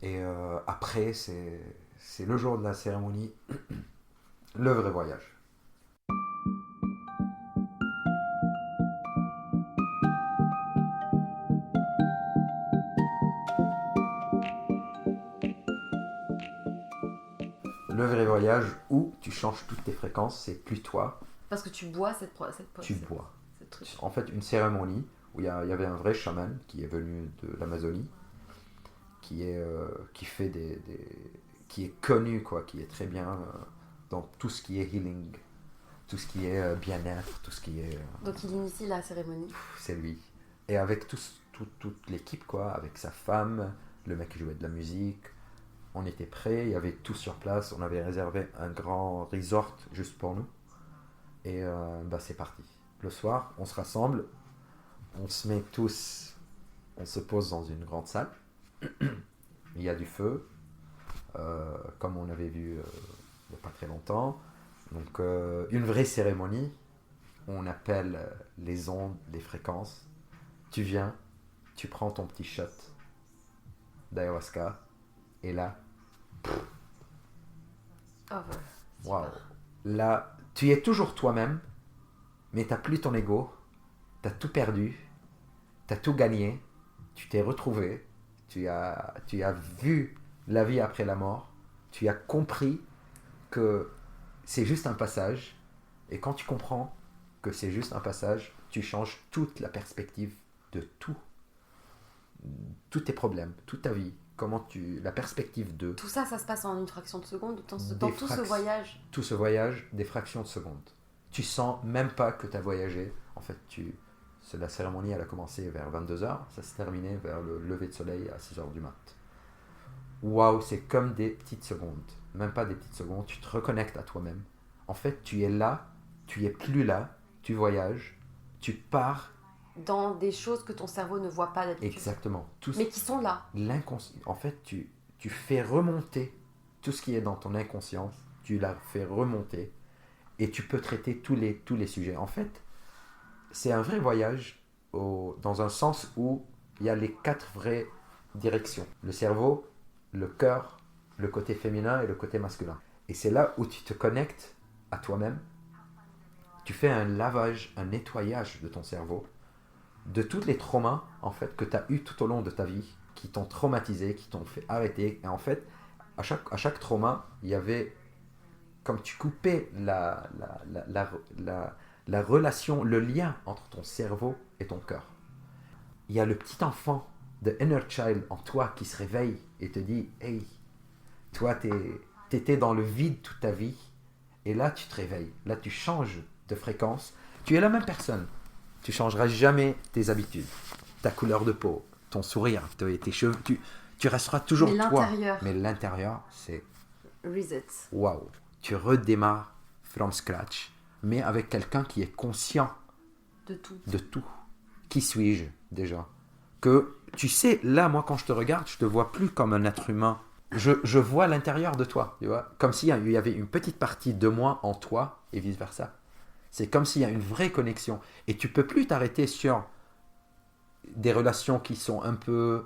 Et après, c'est le jour de la cérémonie, le vrai voyage. Le vrai voyage où tu changes toutes tes fréquences, c'est plus toi, Parce que tu bois tu bois. cette truc. En fait, une cérémonie où il y avait un vrai chaman qui est venu de l'Amazonie, qui fait qui est connu, quoi, qui est très bien dans tout ce qui est healing, tout ce qui est bien-être, tout ce qui est. Donc il initie la cérémonie. C'est lui. Et avec toute l'équipe, quoi, avec sa femme, le mec qui jouait de la musique, on était prêts, il y avait tout sur place, on avait réservé un grand resort juste pour nous. Et bah, c'est parti. Le soir, on se rassemble, on se met tous, on se pose dans une grande salle, il y a du feu, comme on avait vu il n'y a pas très longtemps. Donc une vraie cérémonie, on appelle les ondes, les fréquences. Tu viens, tu prends ton petit shot d'ayahuasca, et là, Ah voilà. waouh, Super. là, tu es toujours toi-même, mais t'as plus ton ego, t'as tout perdu, t'as tout gagné, tu t'es retrouvé, tu as vu la vie après la mort, tu as compris que c'est juste un passage, et quand tu comprends que c'est juste un passage, tu changes toute la perspective de tout, tous tes problèmes, toute ta vie, la perspective de Tout ça, ça se passe en une fraction de seconde dans des tout ce voyage. tout ce voyage, des fractions de secondes. Tu sens même pas que tu as voyagé. En fait, la cérémonie, elle a commencé vers 22 heures, ça s'est terminé vers le lever de soleil à 6 heures du mat. Waouh, c'est comme des petites secondes. Même pas des petites secondes, tu te reconnectes à toi-même. En fait, tu es là, tu es plus là, tu voyages, tu pars Dans des choses que ton cerveau ne voit pas d'habitude. exactement. Mais qui sont là. En fait, tu fais remonter tout ce qui est dans ton inconscience, tu la fais remonter et tu peux traiter tous les sujets. En fait, c'est un vrai voyage dans un sens où il y a les quatre vraies directions. Le cerveau, le cœur, le côté féminin et le côté masculin. Et c'est là où tu te connectes à toi-même. Tu fais un lavage, un nettoyage de ton cerveau, de tous les traumas en fait que tu as eu tout au long de ta vie, qui t'ont traumatisé, qui t'ont fait arrêter. Et en fait, à chaque trauma, il y avait comme tu coupais la relation, le lien entre ton cerveau et ton cœur. Il y a le petit enfant, the inner child en toi qui se réveille et te dit hey, toi t'étais dans le vide toute ta vie et là tu te réveilles, là tu changes de fréquence, tu es la même personne, tu changeras jamais tes habitudes, ta couleur de peau, ton sourire, tes cheveux, tu resteras Mais toujours toi, l'intérieur. mais l'intérieur c'est Reset. waouh, tu redémarres from scratch, mais avec quelqu'un qui est conscient De tout. de tout. Qui suis-je déjà? Que tu sais, là, moi, quand je te regarde, je te vois plus comme un être humain. Je vois l'intérieur de toi, tu vois, comme s'il y avait une petite partie de moi en toi et vice versa. C'est comme s'il y a une vraie connexion et tu peux plus t'arrêter sur des relations qui sont un peu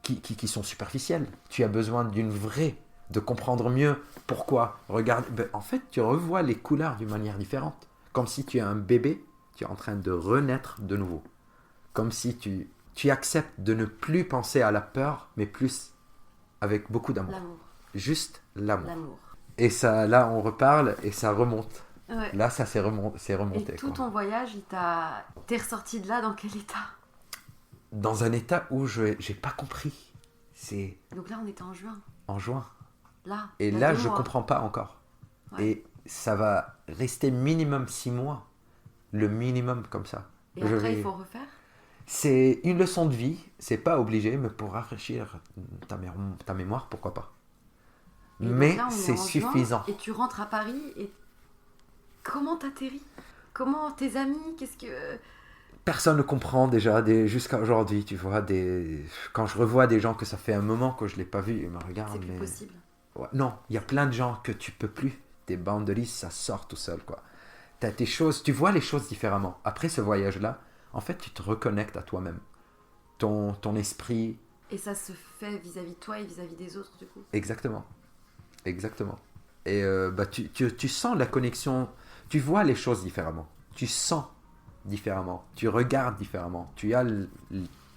qui sont superficielles. Tu as besoin d'une vraie, de comprendre mieux pourquoi. Regarde, ben, en fait, tu revois les couleurs d'une manière différente. Comme si tu es un bébé, tu es en train de renaître de nouveau. Comme si tu acceptes de ne plus penser à la peur, mais plus avec beaucoup d'amour. L'amour. Juste l'amour. L'amour. Et ça, là, on reparle et ça remonte. Ouais. Là, ça c'est Et remonté. tout Quoi. ton voyage, t'es ressorti de là dans quel état? Dans un état où je j'ai pas compris. C'est Donc là, on était en juin. en juin. Là. Et il y a là, 2 je mois. comprends pas encore. Ouais. Et ça va rester minimum 6 mois. Le minimum comme ça. Et après, il faut refaire. C'est une leçon de vie. C'est pas obligé, mais pour rafraîchir ta mémoire, pourquoi pas. Et donc Mais là, on est c'est en juin. suffisant. Et tu rentres à Paris. Et comment t'atterris? Comment tes amis? Qu'est-ce que. Personne ne comprend déjà jusqu'à aujourd'hui, tu vois. Quand je revois des gens que ça fait un moment que je l'ai pas vu, ils me regardent, C'est plus mais possible. ouais, non, il y a plein de gens que tu peux plus. Tes boundaries, ça sort tout seul, quoi. T'as tes choses, tu vois les choses différemment. Après ce voyage-là, en fait, tu te reconnectes à toi-même. Ton esprit, Et ça se fait vis-à-vis de toi et vis-à-vis des autres, du coup. Exactement. Exactement. Et tu sens la connexion, tu vois les choses différemment, tu sens différemment, tu regardes différemment,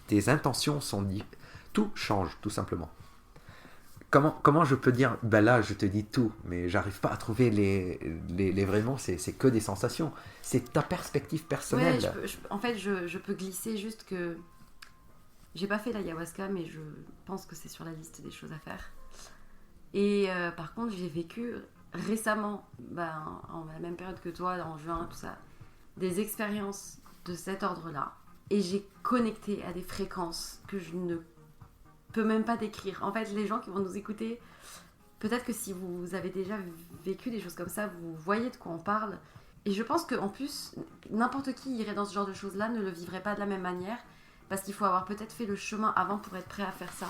tes intentions tout change tout simplement. Comment je peux dire, ben là je te dis tout, mais j'arrive pas à trouver les vrais mots, c'est que des sensations, c'est ta perspective personnelle. Ouais, en fait, je peux glisser juste que j'ai pas fait l'ayahuasca, mais je pense que c'est sur la liste des choses à faire. Et par contre, j'ai vécu récemment, en la même période que toi, en juin, tout ça, des expériences de cet ordre-là. Et j'ai connecté à des fréquences que je ne peux même pas décrire. En fait, les gens qui vont nous écouter, peut-être que si vous avez déjà vécu des choses comme ça, vous voyez de quoi on parle. Et je pense qu'en plus, n'importe qui irait dans ce genre de choses-là ne le vivrait pas de la même manière, parce qu'il faut avoir peut-être fait le chemin avant pour être prêt à faire ça.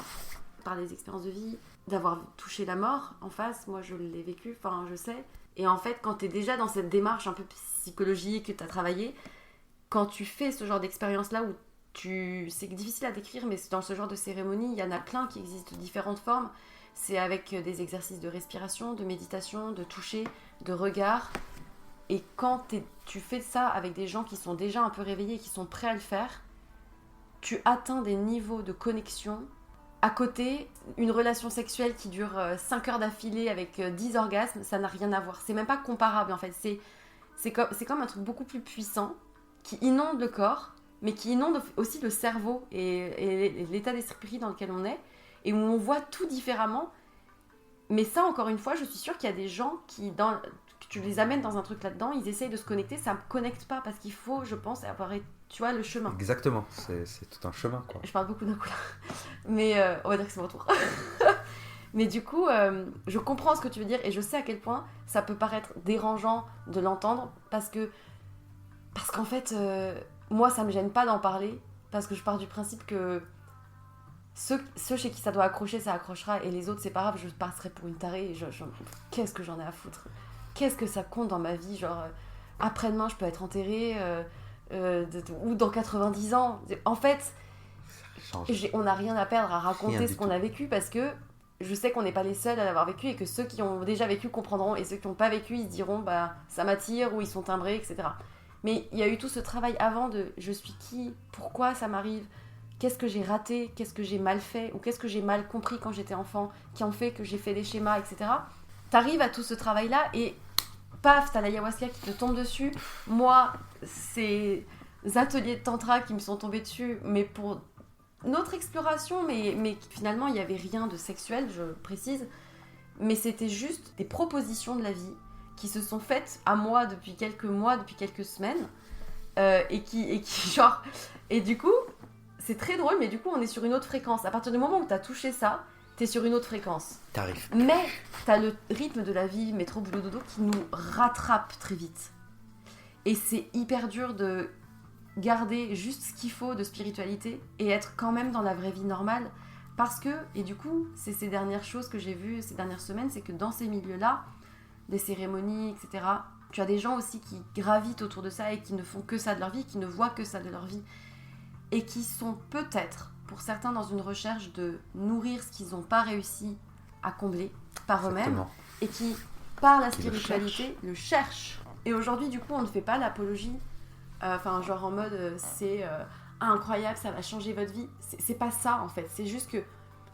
Par les expériences de vie, d'avoir touché la mort en face, moi je l'ai vécu, enfin je sais. Et en fait, quand tu es déjà dans cette démarche un peu psychologique, que tu as travaillé, quand tu fais ce genre d'expérience-là où c'est difficile à décrire, mais dans ce genre de cérémonie, il y en a plein qui existent de différentes formes. C'est avec des exercices de respiration, de méditation, de toucher, de regard. Et quand tu fais ça avec des gens qui sont déjà un peu réveillés, qui sont prêts à le faire, tu atteins des niveaux de connexion. À côté, une relation sexuelle qui dure 5 heures d'affilée avec 10 orgasmes, ça n'a rien à voir. C'est même pas comparable en fait. C'est comme un truc beaucoup plus puissant qui inonde le corps, mais qui inonde aussi le cerveau et l'état d'esprit dans lequel on est, et où on voit tout différemment. Mais ça, encore une fois, je suis sûre qu'il y a des gens que tu les amènes dans un truc là-dedans, ils essayent de se connecter, ça ne me connecte pas, parce qu'il faut, je pense, avoir, tu vois, le chemin. Exactement, c'est tout un chemin, quoi. Je parle beaucoup d'un coup là, mais on va dire que c'est mon tour. Mais du coup, je comprends ce que tu veux dire, et je sais à quel point ça peut paraître dérangeant de l'entendre, parce qu'en fait, moi, ça me gêne pas d'en parler, parce que je pars du principe que ceux chez qui ça doit accrocher, ça accrochera, et les autres, c'est pas grave, je passerai pour une tarée, et qu'est-ce que j'en ai à foutre? Qu'est-ce que ça compte dans ma vie? Genre, après-demain, je peux être enterrée, ou dans 90 ans. En fait, on n'a rien à perdre à raconter ce qu'on a vécu, parce que je sais qu'on n'est pas les seuls à l'avoir vécu, et que ceux qui ont déjà vécu comprendront, et ceux qui n'ont pas vécu, ils se diront, ça m'attire, ou ils sont timbrés, etc. Mais il y a eu tout ce travail avant de je suis qui, pourquoi ça m'arrive, qu'est-ce que j'ai raté, qu'est-ce que j'ai mal fait, ou qu'est-ce que j'ai mal compris quand j'étais enfant, qui ont fait que j'ai fait des schémas, etc. T'arrives à tout ce travail-là et paf, t'as l'ayahuasca qui te tombe dessus. Moi, ces ateliers de tantra qui me sont tombés dessus, mais pour notre exploration, mais finalement il n'y avait rien de sexuel, je précise, mais c'était juste des propositions de la vie qui se sont faites à moi depuis quelques mois, depuis quelques semaines, et qui genre, et du coup c'est très drôle, mais du coup on est sur une autre fréquence. À partir du moment où t'as touché ça, t'es sur une autre fréquence. T'arrives. Mais t'as le rythme de la vie, métro, boulot, dodo, qui nous rattrape très vite. Et c'est hyper dur de garder juste ce qu'il faut de spiritualité et être quand même dans la vraie vie normale. Parce que, et du coup, c'est ces dernières choses que j'ai vues ces dernières semaines, c'est que dans ces milieux-là, des cérémonies, etc., tu as des gens aussi qui gravitent autour de ça et qui ne font que ça de leur vie, qui ne voient que ça de leur vie. Et qui sont peut-être, pour certains, dans une recherche de nourrir ce qu'ils n'ont pas réussi à combler par eux-mêmes, et qui, par la spiritualité, le cherchent. Et aujourd'hui, du coup, on ne fait pas l'apologie, genre en mode, c'est incroyable, ça va changer votre vie. C'est pas ça, en fait. C'est juste que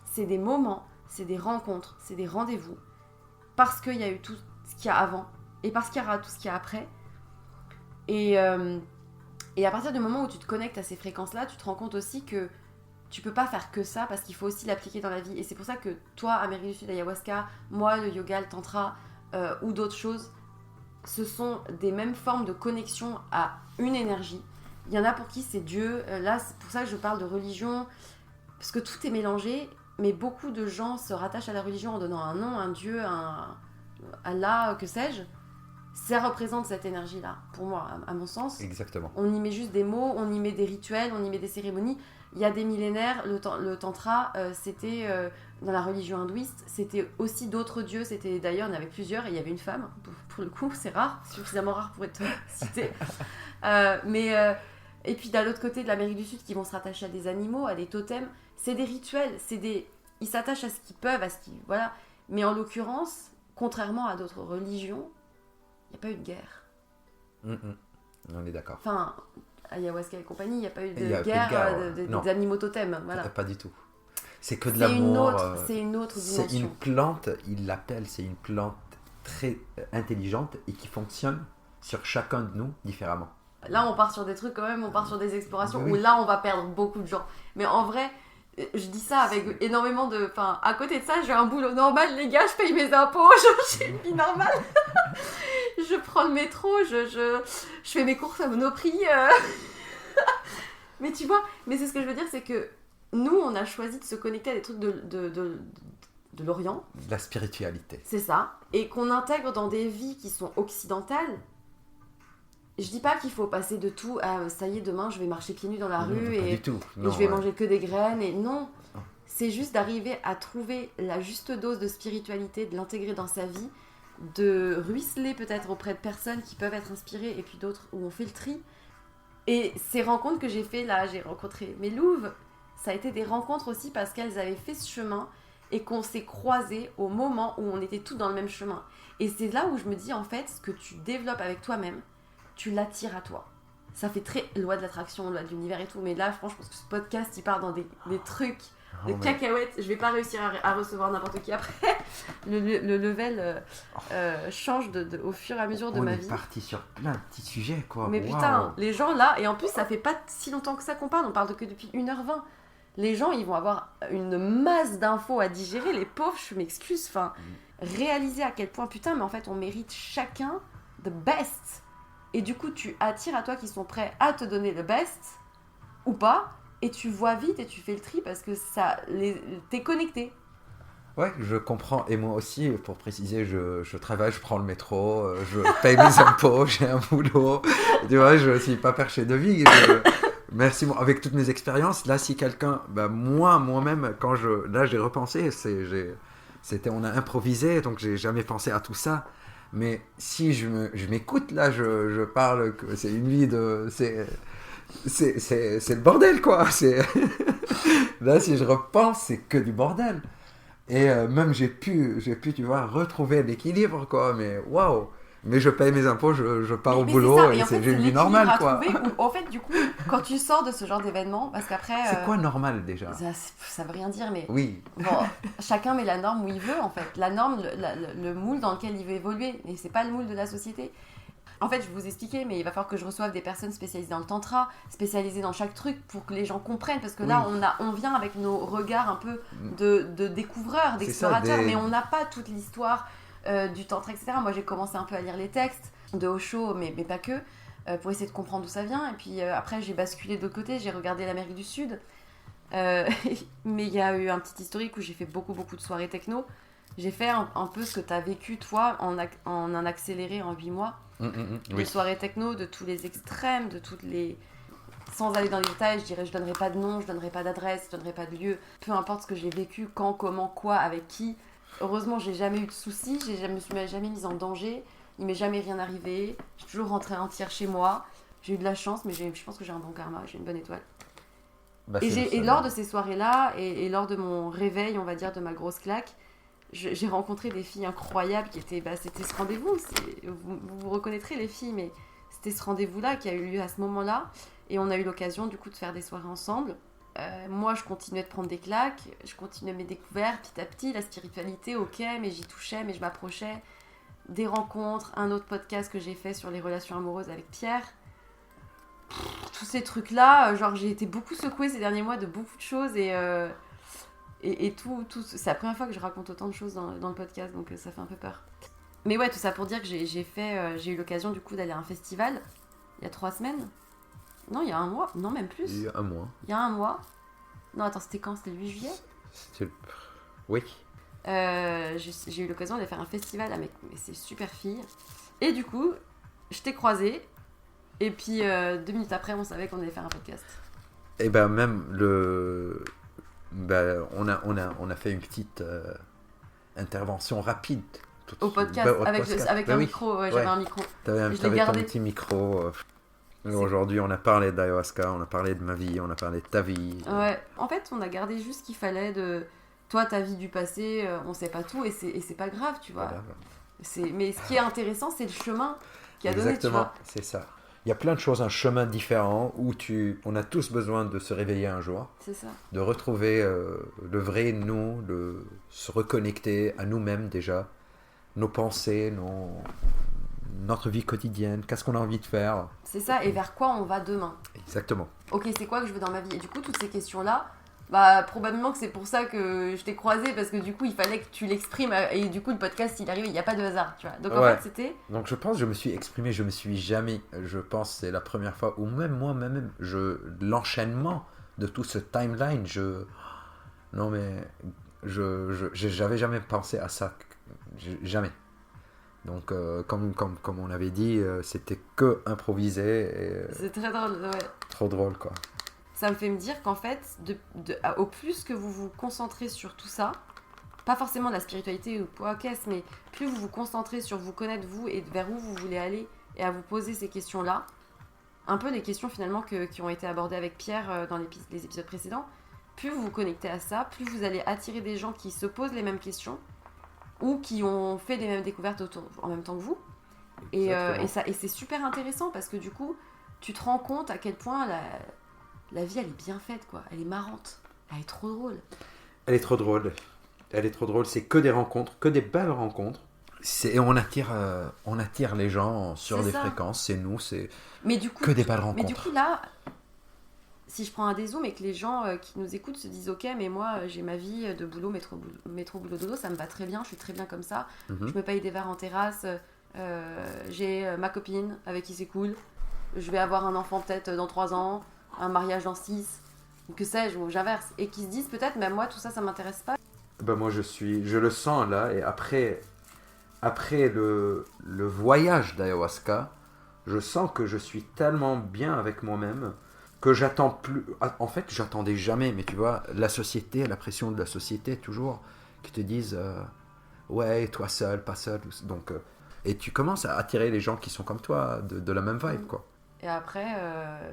c'est des moments, c'est des rencontres, c'est des rendez-vous, parce qu'il y a eu tout ce qu'il y a avant, et parce qu'il y aura tout ce qu'il y a après. Et à partir du moment où tu te connectes à ces fréquences-là, tu te rends compte aussi que tu peux pas faire que ça, parce qu'il faut aussi l'appliquer dans la vie. Et c'est pour ça que toi, Amérique du Sud, l'ayahuasca, moi, le yoga, le tantra, ou d'autres choses, ce sont des mêmes formes de connexion à une énergie. Il y en a pour qui c'est Dieu. Là, c'est pour ça que je parle de religion, parce que tout est mélangé, mais beaucoup de gens se rattachent à la religion en donnant un nom, un Dieu, un Allah, que sais-je. Ça représente cette énergie-là, pour moi, à mon sens. Exactement. On y met juste des mots, on y met des rituels, on y met des cérémonies. Il y a des millénaires, le tantra, c'était, dans la religion hindouiste, c'était aussi d'autres dieux. C'était, d'ailleurs, il y en avait plusieurs, et il y avait une femme, pour le coup, c'est rare, suffisamment rare pour être cité. Et puis, de l'autre côté de l'Amérique du Sud, qui vont se rattacher à des animaux, à des totems. c'est des rituels, ils s'attachent à ce qu'ils peuvent, voilà. Mais en l'occurrence, contrairement à d'autres religions, il n'y a pas eu de guerre. On est d'accord. Enfin, ayahuasca et compagnie, il n'y a pas eu Il y a de plus de guerre guerre, des animaux totems. Voilà. Pas du tout. C'est que de l'amour. C'est une autre dimension. C'est une plante, il l'appelle, c'est une plante très intelligente et qui fonctionne sur chacun de nous différemment. Là, on part sur des trucs quand même, on part sur des explorations Oui. où là, on va perdre beaucoup de gens. Mais en vrai, je dis ça avec énormément de... Enfin, à côté de ça, j'ai un boulot normal, les gars, je paye mes impôts, j'ai une vie normale. Je prends le métro, je fais mes courses à Monoprix. Mais tu vois, mais c'est ce que je veux dire, c'est que nous, on a choisi de se connecter à des trucs de l'Orient. La spiritualité. C'est ça. Et qu'on intègre dans des vies qui sont occidentales. Je dis pas qu'il faut passer de tout à ça y est, demain je vais marcher pieds nus dans la rue et je vais manger que des graines. Et non, c'est juste d'arriver à trouver la juste dose de spiritualité, de l'intégrer dans sa vie, de ruisseler peut-être auprès de personnes qui peuvent être inspirées et puis d'autres où on fait le tri. Et ces rencontres que j'ai fait là, j'ai rencontré mes louves, ça a été des rencontres aussi parce qu'elles avaient fait ce chemin et qu'on s'est croisés au moment où on était tous dans le même chemin. Et c'est là où je me dis en fait, ce que tu développes avec toi-même, tu l'attires à toi. Ça fait très loi de l'attraction, loi de l'univers et tout, mais là, franchement, je pense que ce podcast, il part dans des trucs de cacahuètes. Je vais pas réussir à recevoir n'importe qui après. Le level change au fur et à mesure de ma vie. On est parti sur plein de petits sujets, quoi. Mais putain, les gens là, et en plus, ça fait pas si longtemps que ça qu'on parle que depuis 1h20. Les gens, ils vont avoir une masse d'infos à digérer, les pauvres, je m'excuse, enfin, réaliser à quel point, putain, mais en fait, on mérite chacun the best. Et du coup, tu attires à toi qui sont prêts à te donner le best, ou pas, et tu vois vite et tu fais le tri parce que t'es connecté. Ouais, je comprends. Et moi aussi, pour préciser, je travaille, je prends le métro, je paye mes impôts, j'ai un boulot. Tu vois, je suis pas perché de vie. Merci, avec toutes mes expériences. Là, si quelqu'un, moi-même, là, j'ai repensé, on a improvisé, donc j'ai jamais pensé à tout ça. Mais si je m'écoute, là, je parle, que c'est une vie c'est le bordel, quoi. Là, si je repense, c'est que du bordel. Et même j'ai pu, tu vois, retrouver l'équilibre, quoi. Mais waouh! Mais je paye mes impôts, je pars au boulot et j'ai une vie normale, quoi. En fait, du coup, quand tu sors de ce genre d'événement, parce qu'après... C'est quoi normal, déjà? Ça veut rien dire, mais... Oui. Bon, chacun met la norme où il veut, en fait. La norme, le moule dans lequel il veut évoluer. Et c'est pas le moule de la société. En fait, je vais vous expliquer, mais il va falloir que je reçoive des personnes spécialisées dans le tantra, spécialisées dans chaque truc, pour que les gens comprennent. Parce que là, on vient avec nos regards un peu de découvreurs, d'explorateurs, mais on n'a pas toute l'histoire... du tantra, etc. Moi, j'ai commencé un peu à lire les textes de Osho, mais pas que, pour essayer de comprendre d'où ça vient. Et puis après, j'ai basculé de l'autre côté, j'ai regardé l'Amérique du Sud. Mais il y a eu un petit historique où j'ai fait beaucoup de soirées techno. J'ai fait un peu ce que tu as vécu, toi, en un accéléré en 8 mois. Des soirées techno de tous les extrêmes, de toutes les... Sans aller dans les détails, je donnerai pas de nom, je donnerai pas d'adresse, je donnerai pas de lieu. Peu importe ce que j'ai vécu, quand, comment, quoi, avec qui... Heureusement, j'ai jamais eu de soucis, je me suis jamais mise en danger, il m'est jamais rien arrivé, j'ai toujours rentré entière chez moi, j'ai eu de la chance, mais je pense que j'ai un bon karma, j'ai une bonne étoile. Et lors de ces soirées-là, et lors de mon réveil, on va dire, de ma grosse claque, j'ai rencontré des filles incroyables qui étaient, c'était ce rendez-vous, vous reconnaîtrez les filles, mais c'était ce rendez-vous-là qui a eu lieu à ce moment-là, et on a eu l'occasion du coup de faire des soirées ensemble. Moi, je continuais de prendre des claques, je continuais mes découvertes petit à petit, la spiritualité, ok, mais j'y touchais, mais je m'approchais. Des rencontres, un autre podcast que j'ai fait sur les relations amoureuses avec Pierre. Tous ces trucs-là, genre j'ai été beaucoup secouée ces derniers mois de beaucoup de choses et tout, c'est la première fois que je raconte autant de choses dans le podcast, donc ça fait un peu peur. Mais ouais, tout ça pour dire que j'ai eu l'occasion du coup d'aller à un festival il y a 3 semaines. Non, il y a 1 mois. Non, même plus. Il y a 1 mois. Il y a 1 mois. Non, attends, c'était quand? C'était le 8 juillet? Oui. J'ai eu l'occasion d'aller faire un festival avec ces super filles. Et du coup, je t'ai croisée. Et puis, 2 minutes après, on savait qu'on allait faire un podcast. Et ben même on a fait une petite intervention rapide. Au podcast, avec un micro. Ouais, j'avais un micro. T'avais ton petit micro. Aujourd'hui, on a parlé d'ayahuasca, on a parlé de ma vie, on a parlé de ta vie. Ouais, en fait, on a gardé juste ce qu'il fallait de toi, ta vie du passé, on sait pas tout et c'est pas grave, tu vois. Voilà. Mais ce qui est intéressant, c'est le chemin qui a donné, tu Exactement, vois. c'est ça. Il y a plein de choses, un chemin différent où on a tous besoin de se réveiller un jour, C'est ça. de retrouver le vrai nous, se reconnecter à nous-mêmes déjà, nos pensées, notre vie quotidienne, qu'est-ce qu'on a envie de faire. C'est ça, et vers quoi on va demain. Exactement. Ok, c'est quoi que je veux dans ma vie? Et du coup, toutes ces questions-là, bah, probablement que c'est pour ça que je t'ai croisé, parce que du coup, il fallait que tu l'exprimes, et du coup, le podcast, il arrive, il n'y a pas de hasard, tu vois. Donc en Ouais. fait, c'était. Donc je pense que je me suis exprimé, je me suis jamais, je pense que c'est la première fois, ou même moi-même, l'enchaînement de tout ce timeline, non mais, j'avais jamais pensé à ça, jamais. Donc comme on avait dit, c'était que improvisé et C'est très drôle, ouais. trop drôle quoi. Ça me fait me dire qu'en fait, au plus que vous vous concentrez sur tout ça, pas forcément la spiritualité ou quoi qu'est-ce, mais plus vous vous concentrez sur vous connaître vous et vers où vous voulez aller et à vous poser ces questions-là, un peu les questions finalement qui ont été abordées avec Pierre dans les épisodes précédents, plus vous vous connectez à ça, plus vous allez attirer des gens qui se posent les mêmes questions ou qui ont fait les mêmes découvertes en même temps que vous. Et c'est super intéressant parce que du coup, tu te rends compte à quel point la vie, elle est bien faite, quoi. Elle est marrante. Elle est trop drôle. Elle est trop drôle. Elle est trop drôle. C'est que des rencontres, que des belles rencontres. Et on attire les gens sur des fréquences. C'est nous, c'est que des belles rencontres. Mais du coup, là, si je prends un dézoom et que les gens qui nous écoutent se disent ok, mais moi, j'ai ma vie de boulot, métro, boulot, dodo, ça me va très bien, je suis très bien comme ça. Je me paye des verres en terrasse, j'ai ma copine avec qui c'est cool, je vais avoir un enfant peut-être dans 3 ans, un mariage dans 6, que sais-je, ou j'inverse. Et qui se disent peut-être, mais moi, tout ça, ça m'intéresse pas. Ben moi, je le sens là, et après le voyage d'ayahuasca, je sens que je suis tellement bien avec moi-même que j'attends plus. En fait, j'attendais jamais, mais tu vois, la société, la pression de la société, toujours, qui te disent ouais, toi seul, pas seul. Donc, et tu commences à attirer les gens qui sont comme toi, de la même vibe, quoi. Et après,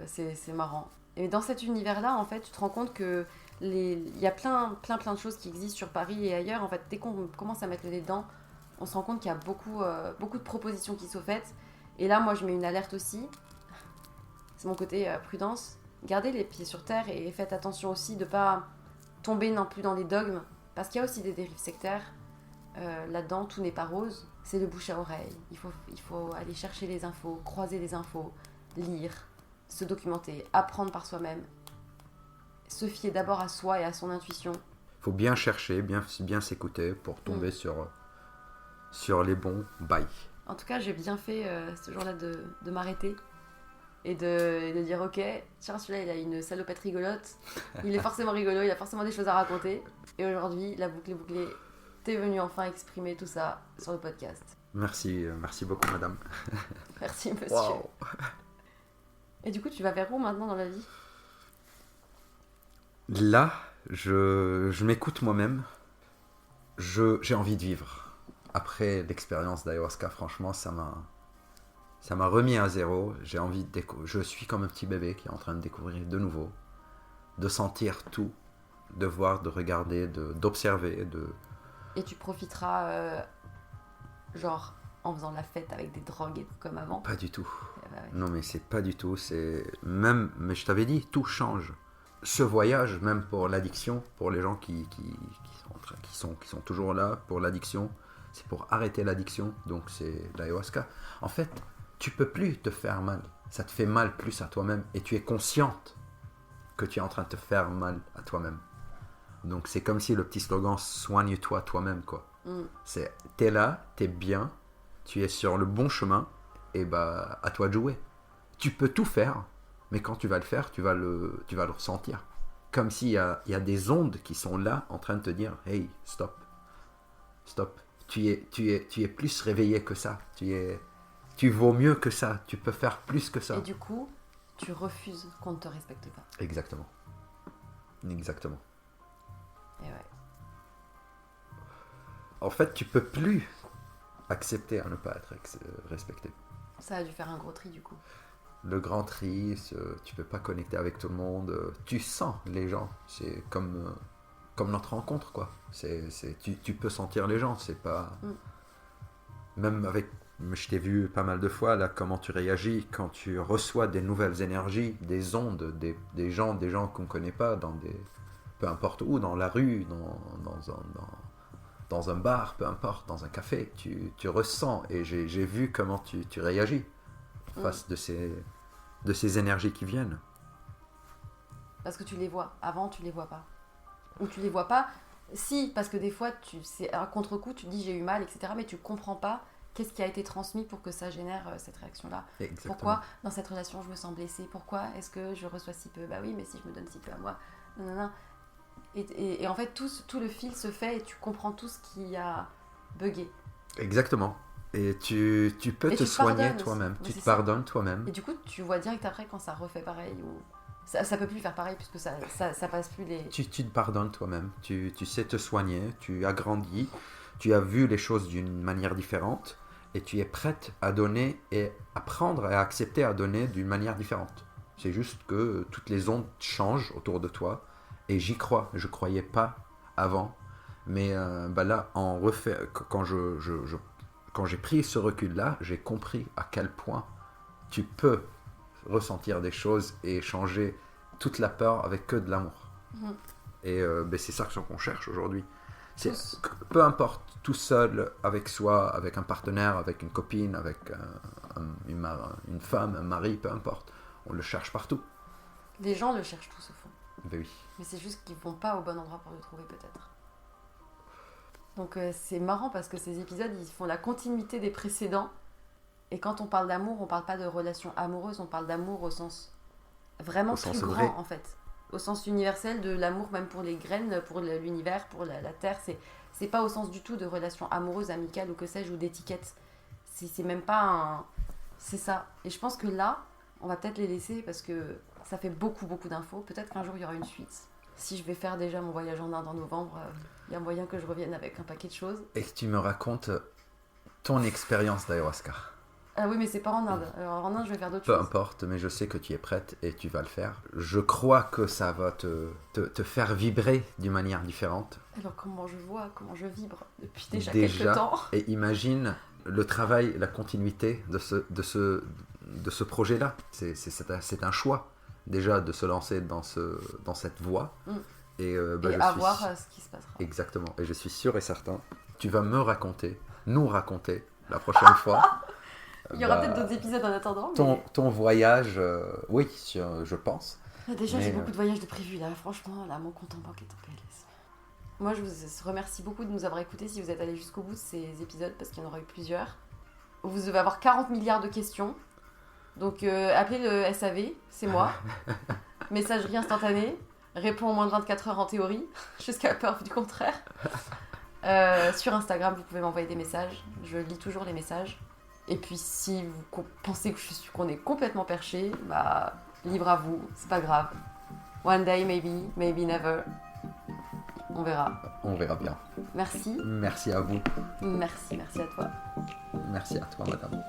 c'est marrant. Et dans cet univers-là, en fait, tu te rends compte que il y a plein de choses qui existent sur Paris et ailleurs. En fait, dès qu'on commence à mettre le nez dedans, on se rend compte qu'il y a beaucoup de propositions qui sont faites. Et là, moi, je mets une alerte aussi. C'est mon côté prudence. Gardez les pieds sur terre et faites attention aussi de ne pas tomber non plus dans les dogmes. Parce qu'il y a aussi des dérives sectaires. Là-dedans, tout n'est pas rose. C'est le bouche à oreille. Il faut aller chercher les infos, croiser les infos, lire, se documenter, apprendre par soi-même. Se fier d'abord à soi et à son intuition. Il faut bien chercher, bien s'écouter pour tomber sur les bons bails. En tout cas, j'ai bien fait ce jour-là de m'arrêter et de dire ok, tiens, celui-là il a une salopette rigolote, il est forcément rigolo, il a forcément des choses à raconter. Et aujourd'hui, la boucle est bouclée. T'es venu enfin exprimer tout ça sur le podcast. Merci beaucoup, madame. Merci, monsieur. Wow. Et du coup, tu vas vers où maintenant dans la vie? Là, je m'écoute moi-même. J'ai envie de vivre. Après l'expérience d'ayahuasca, franchement, ça m'a remis à zéro. J'ai envie de je suis comme un petit bébé qui est en train de découvrir de nouveau, de sentir tout, de voir, de regarder, d'observer, Et tu profiteras, genre, en faisant la fête avec des drogues et tout comme avant? Pas du tout. Ouais. Non, mais c'est pas du tout. Mais je t'avais dit, tout change. Ce voyage, même pour l'addiction, pour les gens qui sont toujours là pour l'addiction, c'est pour arrêter l'addiction. Donc c'est l'ayahuasca. En fait, tu peux plus te faire mal. Ça te fait mal plus à toi-même et tu es consciente que tu es en train de te faire mal à toi-même. Donc c'est comme si le petit slogan soigne-toi toi-même, quoi. T'es là, t'es bien, tu es sur le bon chemin et bah à toi de jouer. Tu peux tout faire, mais quand tu vas le faire, tu vas le ressentir. Comme s'il y a des ondes qui sont là en train de te dire hey, stop. Tu es plus réveillé que ça. Tu vaux mieux que ça. Tu peux faire plus que ça. Et du coup, tu refuses qu'on ne te respecte pas. Exactement. Et ouais. En fait, tu peux plus accepter à ne pas être respecté. Ça a dû faire un gros tri du coup. le grand tri, tu peux pas connecter avec tout le monde, tu sens les gens, c'est comme notre rencontre, quoi. Tu peux sentir les gens, c'est pas... Même avec... Je t'ai vu pas mal de fois, là, comment tu réagis quand tu reçois des nouvelles énergies, des ondes, des gens qu'on ne connaît pas, peu importe où, dans la rue, dans un bar, peu importe, dans un café, tu ressens, et j'ai vu comment tu réagis face de ces énergies qui viennent. Parce que tu les vois, avant tu les vois pas. Ou tu les vois pas, si, parce que des fois, c'est un contre-coup, tu te dis j'ai eu mal, etc., mais tu comprends pas qu'est-ce qui a été transmis pour que ça génère cette réaction-là. Exactement. Pourquoi dans cette relation je me sens blessée? Pourquoi est-ce que je reçois si peu? Bah oui, mais si je me donne si peu à moi. Nanana. Et en fait, tout le fil se fait et tu comprends tout ce qui a bugué. Exactement. Et tu peux te soigner toi-même. Tu te pardonnes toi-même. Et du coup, tu vois direct après quand ça refait pareil. Ou... Ça peut plus faire pareil puisque ça passe plus les... Tu te pardonnes toi-même. Tu sais te soigner. Tu as grandi. Tu as vu les choses d'une manière différente. Et tu es prête à donner et apprendre et à accepter à donner d'une manière différente. C'est juste que toutes les ondes changent autour de toi. Et j'y crois. Je ne croyais pas avant. Mais là, quand j'ai pris ce recul-là, j'ai compris à quel point tu peux ressentir des choses et changer toute la peur avec que de l'amour. Et c'est ça qu'on cherche aujourd'hui. Peu importe, tout seul, avec soi, avec un partenaire, avec une copine, avec une femme, un mari, peu importe. On le cherche partout. Les gens le cherchent tous au fond. Ben oui. Mais c'est juste qu'ils vont pas au bon endroit pour le trouver peut-être. Donc c'est marrant parce que ces épisodes, ils font la continuité des précédents. Et quand on parle d'amour, on parle pas de relation amoureuse, on parle d'amour au sens vraiment au plus grand vrai. En fait. Au sens universel de l'amour, même pour les graines, pour l'univers, pour la terre. C'est pas au sens du tout de relation amoureuse, amicale ou que sais-je, ou d'étiquette. C'est même pas un... C'est ça. Et je pense que là, on va peut-être les laisser parce que ça fait beaucoup d'infos. Peut-être qu'un jour, il y aura une suite. Si je vais faire déjà mon voyage en Inde en novembre, il y a moyen que je revienne avec un paquet de choses. Et que tu me racontes ton expérience d'ayahuasca. Ah oui, mais c'est pas en Inde. Alors en Inde, je vais faire d'autres choses. Peu importe, mais je sais que tu es prête et tu vas le faire. Je crois que ça va te faire vibrer d'une manière différente. Alors comment je vibre depuis déjà quelques temps. Et imagine le travail, la continuité de ce projet-là. C'est un choix déjà de se lancer dans cette voie. Et voir ce qui se passera. Exactement. Et je suis sûr et certain, tu vas nous raconter la prochaine fois. Il y aura peut-être d'autres épisodes en attendant. Ton voyage, oui, je pense. Déjà, j'ai beaucoup de voyages de prévus là. Franchement, là, mon compte en banque est en PLS. Moi, je vous remercie beaucoup de nous avoir écoutés si vous êtes allés jusqu'au bout de ces épisodes parce qu'il y en aura eu plusieurs. Vous devez avoir 40 milliards de questions. Donc, appelez le SAV, c'est moi. Messagerie instantanée. Réponds en moins de 24 heures en théorie, jusqu'à peur du contraire. Sur Instagram, vous pouvez m'envoyer des messages. Je lis toujours les messages. Et puis si vous pensez qu'on est complètement perché, libre à vous, c'est pas grave. One day, maybe never. On verra. On verra bien. Merci. Merci à vous. Merci à toi. Merci à toi, madame.